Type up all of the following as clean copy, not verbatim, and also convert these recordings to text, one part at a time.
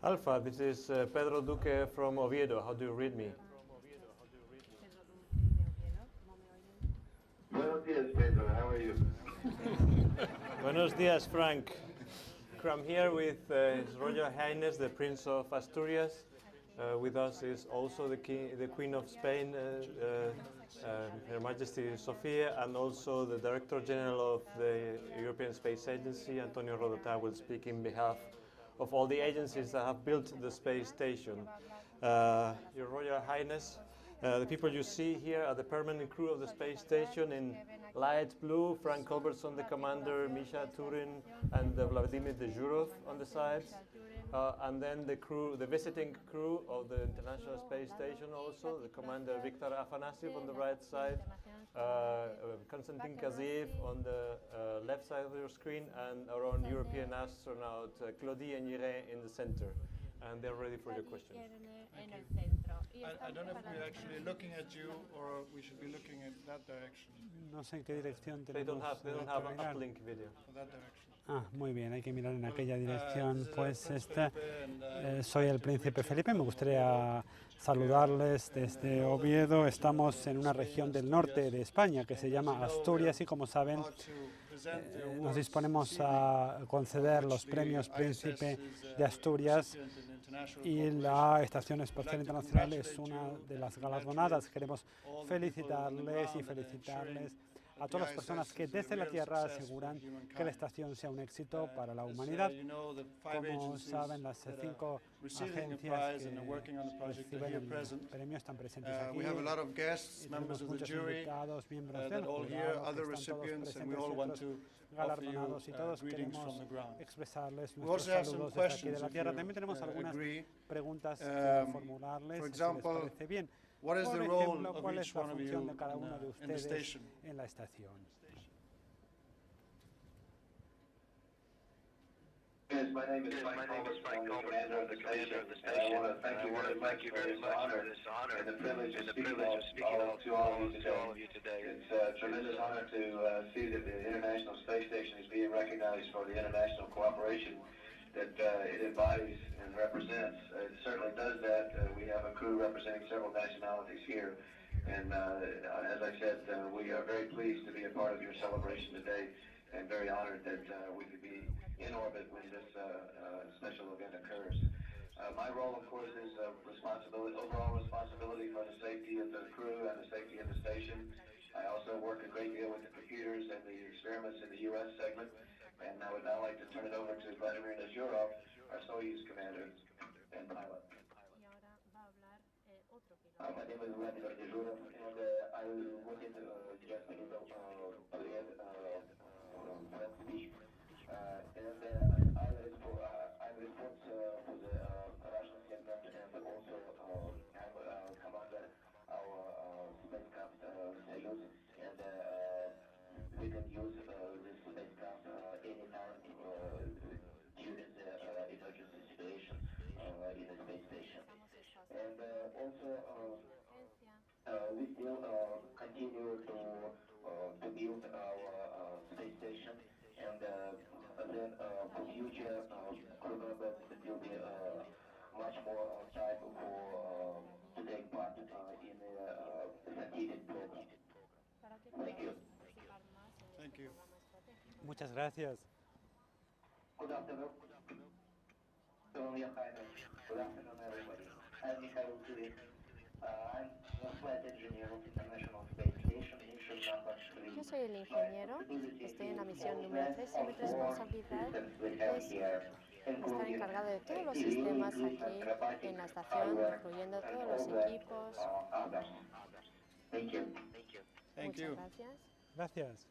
Alpha, this is Pedro Duque from Oviedo. How do you read me? Buenos días, Pedro. How are you? Buenos dias, Frank. I'm here with His Royal Highness, the Prince of Asturias. With us is also the Queen of Spain, Her Majesty Sofia, and also the Director General of the European Space Agency, Antonio Rodota, will speak in behalf of all the agencies that have built the space station. Your Royal Highness, the people you see here are the permanent crew of the space station in light blue. Frank Culbertson, the commander, Misha Turin, and Vladimir Dezhurov on the sides. And then the crew, the visiting crew of the International Space Station also, the commander Viktor Afanasyev on the right side, Konstantin Kaziev on the left side of your screen, and our own European astronaut Claudie Agniret in the center. And they're ready for your questions. I don't know if we're actually looking at you or we should be looking in that direction. No sé en qué dirección They don't tenemos have que an mirar. uplink video. For that direction. Ah, muy bien, hay que mirar en aquella This dirección. is Pues Prince esta, Felipe and, soy el príncipe Felipe, me gustaría saludarles desde Oviedo. Estamos en una región del norte de España que se llama Asturias y, como saben, nos disponemos a conceder los premios Príncipe de Asturias, y la Estación Espacial Internacional es una de las galardonadas. Queremos felicitarles a todas las personas que desde la Tierra aseguran que la estación sea un éxito para la humanidad. Como saben, las 5 agencias que reciben el premio están presentes aquí. we have a lot of guests, members of the Muchos jury, invitados, miembros del that all here, jurado, que other están todos recipients, and we presentes, all y want otros to offer you galardonados, y todos greetings queremos from the ground. expresarles We nuestros also have some saludos desde aquí de questions, la if Tierra. you También tenemos algunas agree. preguntas que formularles, For si les example, parece bien. what is Por the ejemplo, role of ¿cuál each es la one of función you de cada uno de in the ustedes station? en la estación? Yes, my name is Frank Colbert. I'm the commander of the station. I want to thank you very much for this honor and the privilege of speaking to all of you today. It's a tremendous honor to see that the International Space Station is being recognized for the international cooperation that it embodies and represents. It certainly does that. We have a crew representing several nationalities here. And as I said, we are very pleased to be a part of your celebration today, and very honored that we could be in orbit when this special event occurs. My role, of course, is overall responsibility for the safety of the crew and the safety of the station. I also work a great deal with the computers and the experiments in the U.S. segment. And I would now like to turn it over to Vladimir Dezhurov, our Soyuz commander and pilot. My name is Vladimir Dezhurov, and I wanted to just a little Friend speech. And I'm responsible for the Russian segment, and also I'm commander our spacecraft Soyuz, and we can use this spacecraft anytime during the emergency situation in the space station. And also we still continue to build our space station, and then for future crew members it will be much more time to take part in the scientific program. Thank you. Thank you. Muchas gracias. Good afternoon. Your Highness. Good afternoon, everybody. I'm Mikhail Turin. I'm the flight engineer of International Space Station, mission number 3. Yo soy el ingeniero, estoy en la misión número 3 y mi responsabilidad es estar encargado de todos los sistemas aquí en la estación, incluyendo todos los equipos. Thank you. Thank you. Muchas gracias. Gracias.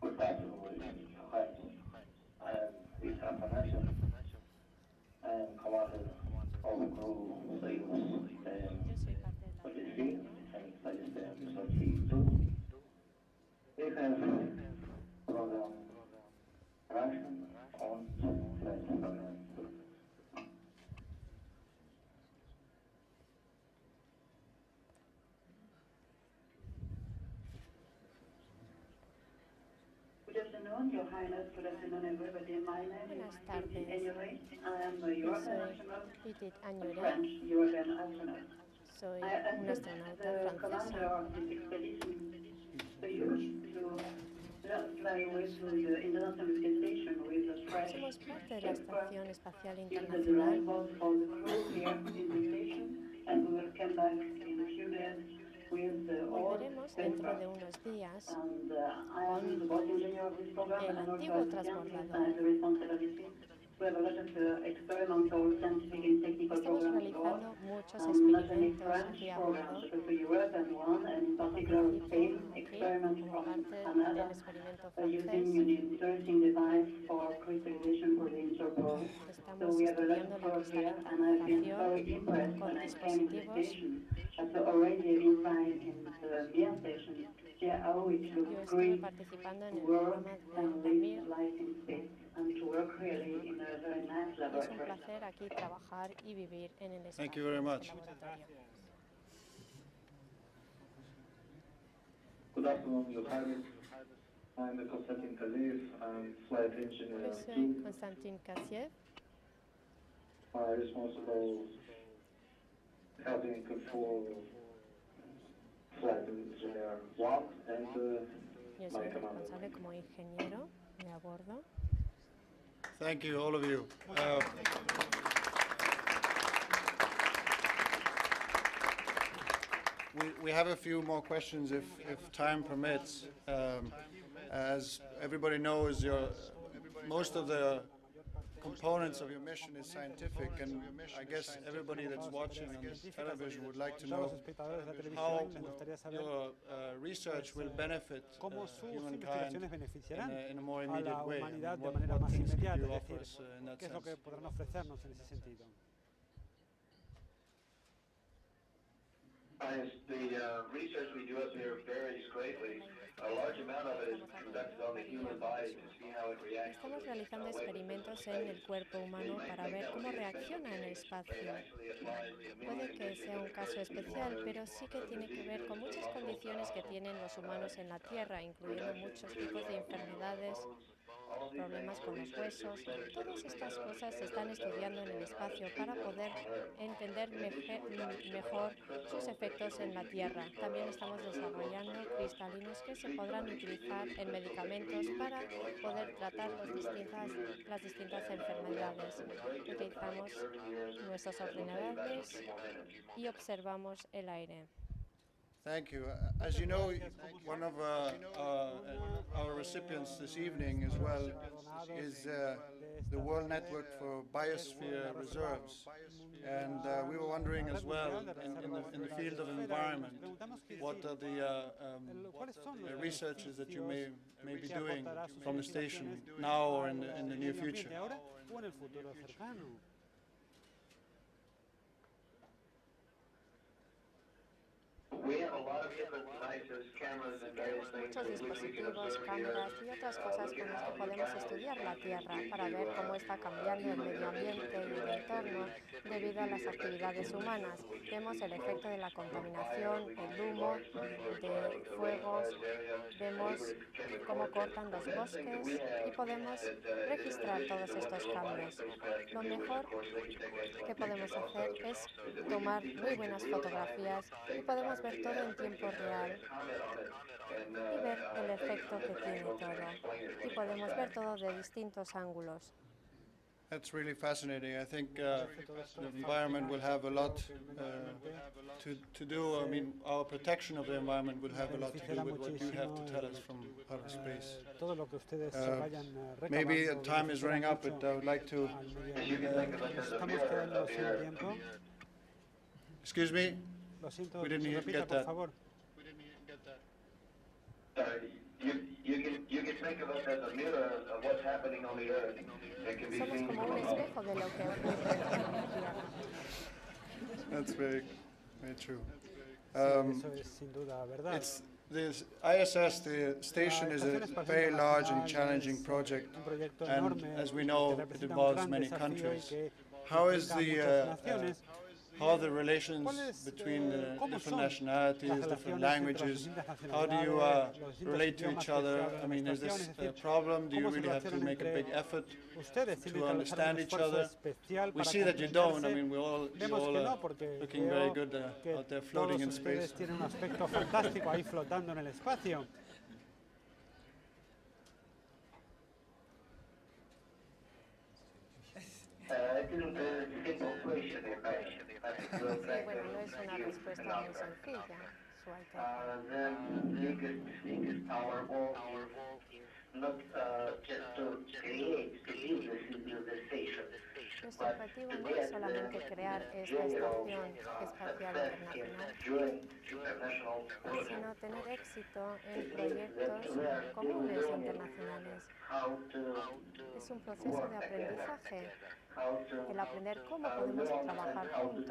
Good afternoon, Your Highness. I am Viktor Afanasyev. I am commander of the crew Soyuz Yo soy parte de la 43 and System 32. We have program Russian on flight program. afternoon, Your Highness. Good afternoon, everybody. My name is Buenas tardes. Agnure. I am a Yo European soy astronaut, Petit a Agnure, French European astronaut. soy I una acted astronauta the commander francesa. of this expedition to use to fly away to the International Space Station with a fresh Somos parte de la Estación Espacial is the Internacional. arrival for the crew here in the station, and we will come back in a few days with the old Volveremos dentro de spacecraft. unos días And I am the board engineer of this program, el and also antiguo as a scientist, I transbordador. have the responsibility to have a lot of experimental, scientific and technical Estamos programs aboard. realizando muchos Not only experimentos French aquí a programs, bordo. but also European one, and in particular Spain, Participo aquí experiments como from parte Canada, del experimento using francés. an interesting device for crystallization for the interpol. So Estamos we have a lot estudiando of la work here, and I've been cristalización very impressed con when I came to the dispositivos. station. After already having flying in the Mir station, yeah, how it Yo looks estuve great participando en to el work programa and de la live MIR life in space, and to work really in a very nice y es un laboratory. placer aquí trabajar y vivir en el espacio, Thank you very en much. este laboratorio. Good afternoon, Your Highness. I'm Konstantin Kazeev. I'm flight engineer Yo soy 2. Konstantin Kasiev, I'm responsible helping control flight engineer 1 and yo soy responsable como ingeniero de a bordo. Thank you, all of you. We have a few more questions if time permits. As everybody knows, most of the components of your mission is scientific, and I guess everybody that's watching on television would like to know how your research will benefit cómo sus humankind investigaciones beneficiarán in a more a immediate la way. humanidad de What manera más things could inmediata, you es offer decir, us in that qué es lo que sense? podrán ofrecernos en ese sentido. The research we do up here varies greatly. A large amount of it is conducted on the human body to see how it reacts. Estamos realizando experimentos en el cuerpo humano para ver cómo reacciona en el espacio. Puede que sea un caso especial, pero sí que tiene que ver con muchas condiciones que tienen los humanos en la Tierra, incluyendo muchos tipos de enfermedades, problemas con los huesos. Todas estas cosas se están estudiando en el espacio para poder entender mejor sus efectos en la Tierra. También estamos desarrollando cristalinos que se podrán utilizar en medicamentos para poder tratar las distintas enfermedades. Utilizamos nuestros ordenadores y observamos el aire. Thank you. As you know, one of our recipients this evening as well is the World Network for Biosphere Reserves. And we were wondering as well, in the field of environment, what are the researches that you may be doing from the station now or in the near future? We have a lot of different devices, cameras, and various things Muchos dispositivos, cámaras y otras cosas con las que podemos estudiar la Tierra para ver cómo está cambiando el medio ambiente y el entorno debido a las actividades humanas. Vemos el efecto de la contaminación, el humo, de fuegos, vemos cómo cortan los bosques y podemos registrar todos estos cambios. Lo mejor que podemos hacer es tomar muy buenas fotografías y podemos ver todo en tiempo real y ver el efecto que tiene todo. Y podemos ver todo de distintos ángulos. That's really fascinating. I think the environment will have a lot to do. I mean, our protection of the environment will have a lot to do with what you have to tell us from outer space. Maybe time is running up, but I would like to... Excuse me? We didn't get that. You can think of us as a mirror of what's happening on the Earth. It can be Somos seen como from un above. espejo de lo que ocurre en la Tierra. That's very true. Eso es sin duda verdad. It's this ISS, the station, is a very large and challenging project, and as we know, it involves many countries. How is the how the relations ¿Cuáles, between cómo different son nationalities, las different relaciones entre las languages, distintas how do you nacionalidades, los distintos relate to idiomas each que se other? hablan I en mean, la is estación? this Es a decir, problem? Do you ¿cómo se really have to relacionan make a entre big effort ustedes? ¿Tienen to que realizar un understand each esfuerzo other? especial We para see that you don't. I comprenderse? mean, you're Vemos que all no, porque looking very veo good que out there floating todos in ustedes space. tienen un aspecto fantástico ahí flotando en el espacio. It isn't a simple question, Sí, bueno, no es una respuesta muy sencilla, Su Alteza. The biggest power goal is not just to build the station. Nuestro objetivo no es solamente crear esta Estación Espacial Internacional, sino tener éxito en proyectos comunes internacionales. Es un proceso de aprendizaje, el aprender cómo podemos trabajar juntos,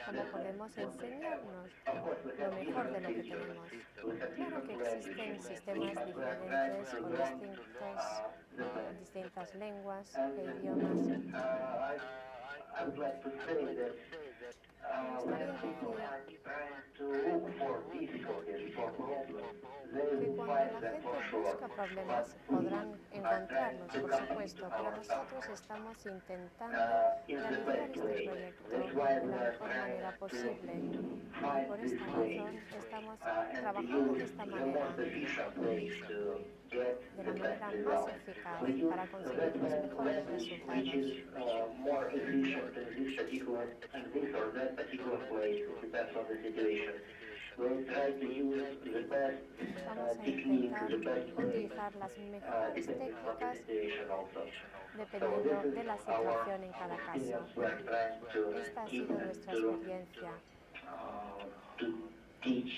cómo podemos enseñarnos lo mejor de lo que tenemos. Claro que existen sistemas diferentes con distintas lenguas e idiomas. I would like to say that when people are trying to look for difficulties, for problems, they Que will cuando find la them gente for sure. busca problemas podrán encontrarlos, por supuesto, pero nosotros estamos intentando realizar este proyecto de la mejor manera posible. Y por esta razón estamos trabajando de esta manera, de la manera más eficaz para conseguir los mejores resultados. More efficient in this or that particular place, it depends on the situation. We'll try to use the best Vamos a technique, intentar the best way, utilizar las mejores depending on the técnicas situation also. dependiendo de la situación en cada caso. We're trying to Esta ha give sido them nuestra to experiencia. to teach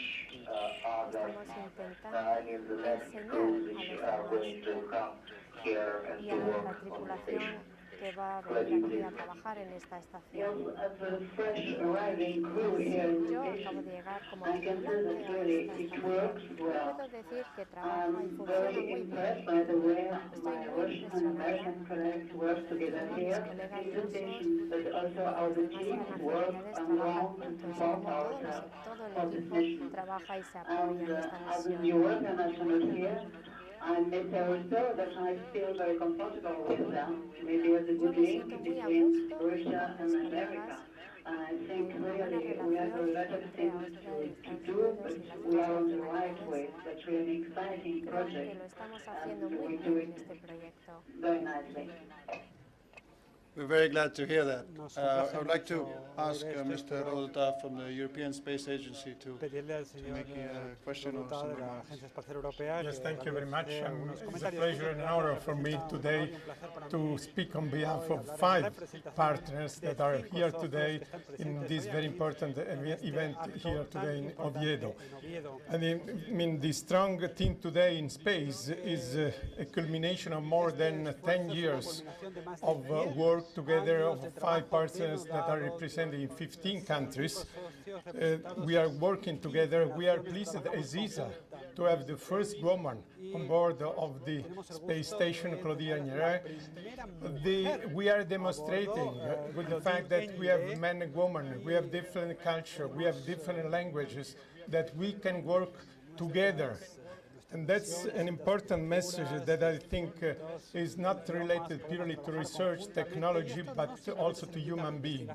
others Estamos intentando in the next enseñar group a which los are going demás to come here and y to a la work on the tripulación station. que va a venir aquí a trabajar en esta estación. As a fresh arriving crew Sí, here in yo the acabo de station, llegar como I can say tripulante that a really esta it estación. works well. Puedo decir que trabaja y I'm funciona very muy bien. impressed by the way Estoy my muy Russian and impresionada American colleagues work together cómo mis here colegas in the rusos station, but also our y las demás teams work nacionalidades trabajan around and juntos, support como ourselves todo for el this equipo mission. trabaja y se apoya And en esta as a misión. new international here, I may also that I feel very comfortable with them, maybe as a Yo good me link siento muy a between gusto Russia con mis and colegas. America. And I Hay think una buena really we have a relación lot of entre things Australia y to Estados do, Unidos but y las we are demás on the right nacionalidades. way. That's really an exciting Creo que project, lo estamos and haciendo muy we bien do en it este proyecto. very nicely. We're very glad to hear that. Nos I complace would like to mucho ask oír esto, Mr. pero Rodota from the European Space Agency to pedirle al señor make a question or Rodota some de la remarks. Agencia Espacial Europea Yes, que thank you very much. realice algunos It's a comentarios. pleasure and honor for me today to speak on behalf of 5 partners that are here today in this very important event here today in Oviedo. I mean, the strong team today in space is a culmination of more than 10 years of work together of 5 partners that are represented in 15 countries. We are working together. We are pleased as ESA to have the first woman on board of the space station, Claudia Ñeré. We are demonstrating with the fact that we have men and women, we have different culture, we have different languages, that we can work together. And that's an important message that I think is not related purely to research technology, but also to human beings.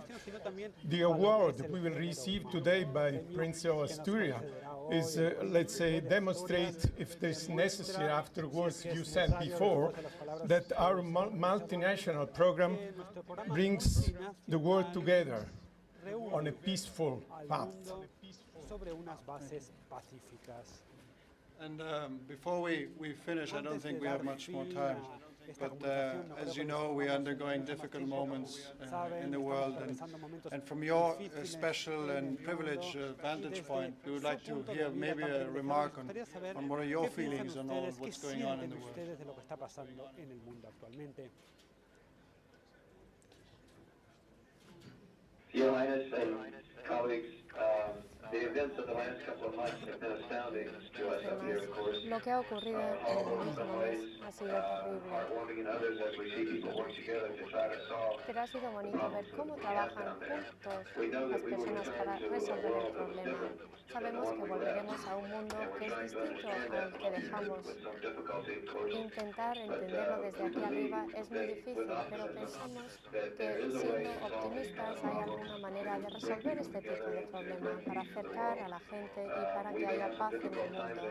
The award we will receive today by Prince of Asturias is, let's say, demonstrate, if it's necessary afterwards, you said before, that our multinational program brings the world together on a peaceful path. And before we finish, I don't think we have much more time. But as you know, we are undergoing difficult moments in the world. And from your special and privileged vantage point, we would like to hear maybe a remark on what are your feelings on all what's going on in the world. Your Highness and colleagues, the event events of the last couple of months have been astounding to us up here, of course. Lo que ha ocurrido en el último mes ha sido terrible. Heartwarming in others as we see people work together to try to solve. Pero ha sido bonito ver cómo trabajan juntos las personas para resolver el problema. Sabemos que volveremos a un mundo que es distinto al que dejamos. Intentar entenderlo desde aquí arriba es muy difícil, pero pensamos que siendo optimistas hay alguna manera de resolver este tipo de problema para acercar a la gente y para que haya paz en el mundo.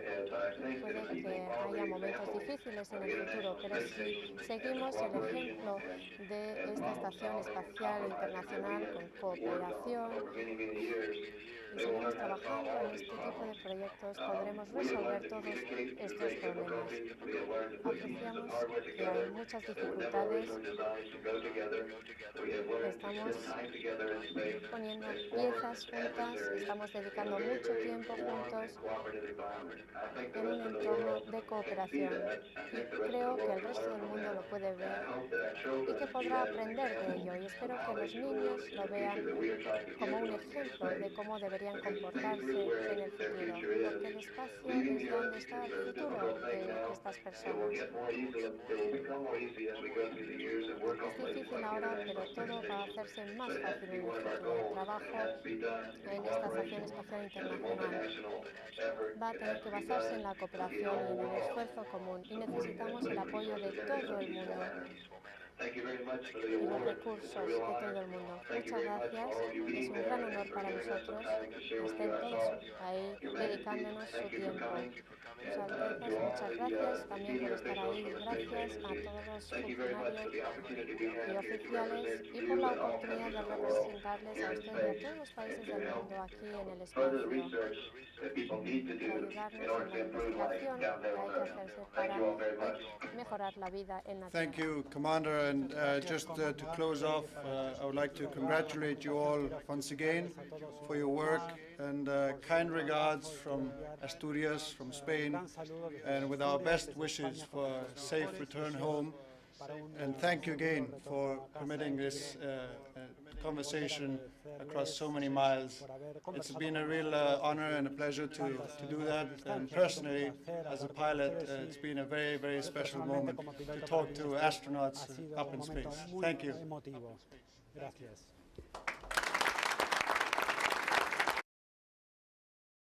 Puede que haya momentos difíciles en el futuro, pero si seguimos el ejemplo de esta Estación Espacial Internacional con cooperación y seguimos trabajando en este tipo de proyectos, podremos resolver todos estos problemas. Apreciamos que hay muchas dificultades. Estamos poniendo piezas juntas, estamos dedicando mucho tiempo juntos en un entorno de cooperación. Y creo que el resto del mundo lo puede ver y que podrá aprender de ello. Y espero que los niños lo vean como un ejemplo de cómo deberían comportarse en el futuro, porque el espacio es donde está el futuro de estas personas. Es difícil ahora, pero todo va a hacerse más fácil en el futuro. El trabajo en esta Estación Espacial Internacional va a tener que basarse en la cooperación y en el esfuerzo común, y necesitamos el apoyo de todo el mundo y los recursos de todo el mundo. Muchas gracias, es un gran honor para nosotros que estén todos ahí dedicándonos su tiempo. Muchas gracias también por estar ahí, gracias a todos los funcionarios y oficiales y por la oportunidad de representarles a ustedes y a todos los países del mundo aquí en el espacio, y ayudarnos en la investigación que hay que hacerse para mejorar la vida en la Tierra. Thank you, Commander. And just to close off, I would like to congratulate you all once again for your work, and kind regards from Asturias, from Spain, and with our best wishes for a safe return home. And thank you again for permitting this conversation across so many miles. It's been a real honor and a pleasure to do that. And personally, as a pilot, it's been a very, very special moment to talk to astronauts up in space. Thank you. Gracias.